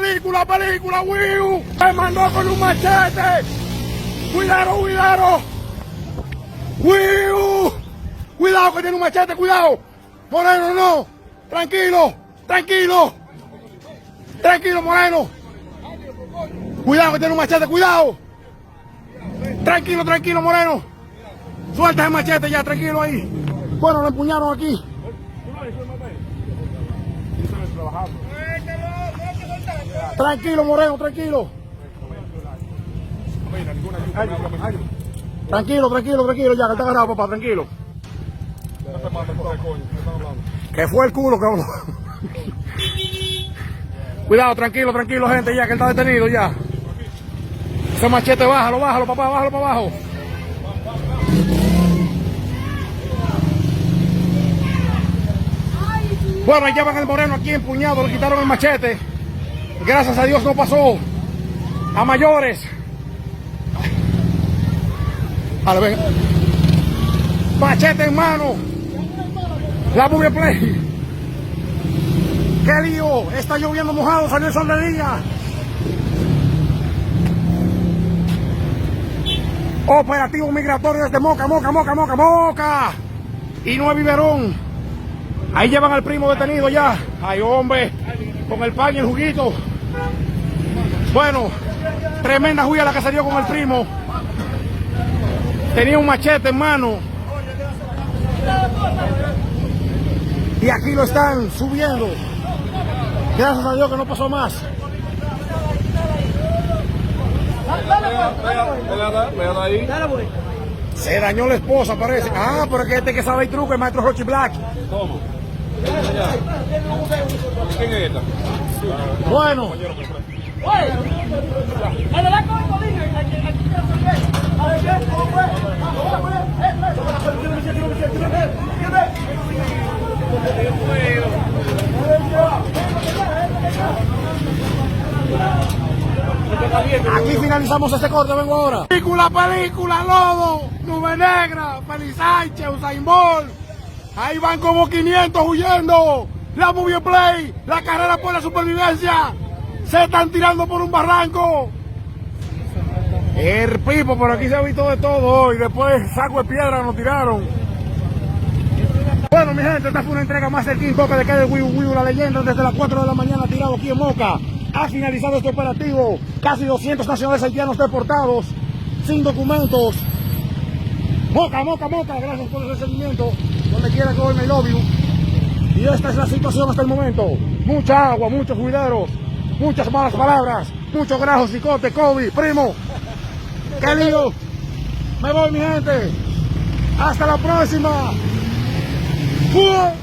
Película, película, Wiu. Me mandó con un machete. Cuidado, cuidado. Wiu. Cuidado que tiene un machete, cuidado. Moreno, no. Tranquilo, tranquilo. Tranquilo, Moreno. Cuidado que tiene un machete, cuidado. Tranquilo, tranquilo, Moreno. Suelta el machete ya, tranquilo ahí. Bueno, lo empuñaron aquí. Tranquilo, Moreno, tranquilo. Tranquilo, tranquilo, tranquilo, ya que está agarrado, papá, tranquilo. Que fue el culo, cabrón. Cuidado, tranquilo, tranquilo, gente, ya que él está detenido ya. Ese machete, bájalo, bájalo, papá, bájalo para abajo. Bueno, ahí llevan al Moreno aquí empuñado, le quitaron el machete. Gracias a Dios no pasó a mayores. A ver, machete en mano. La Movie Play. ¡Qué lío! Está lloviendo mojado, salió el sol de día. Operativo migratorio desde Moca, Moca, Moca, Moca, Moca. Y no es biberón. Ahí llevan al primo detenido ya. Ay, hombre, con el pan y el juguito. Bueno, tremenda juya la que se dio con el primo. Tenía un machete en mano. Y aquí lo están subiendo. Gracias a Dios que no pasó más. Se dañó la esposa, parece. Ah, pero que este que sabe el truco, el maestro Rochi Black. ¿Cómo? ¿Quién es esta? Bueno. Aquí finalizamos este corte, vengo ahora. Película, película, Lodo, Nube Negra, Feliz Sánchez, Usain Bolt. Ahí van como 500 huyendo. La Movie Play, la carrera por la supervivencia. Se están tirando por un barranco. El pipo, por aquí se ha visto de todo hoy. Después saco de piedra nos tiraron. Bueno, mi gente, esta fue una entrega más del King Toque de queda de Wiu Wiu, la leyenda, desde las 4 de la mañana tirado aquí en Moca. Ha finalizado este operativo. Casi 200 nacionales haitianos deportados, sin documentos. Moca, Moca, Moca, gracias por ese seguimiento. Donde quiera que voy, me love you. Y esta es la situación hasta el momento. Mucha agua, muchos juideros, muchas malas palabras, mucho grajo, cicote, COVID, primo. ¡Qué lío! Me voy, mi gente. Hasta la próxima. ¡Fua!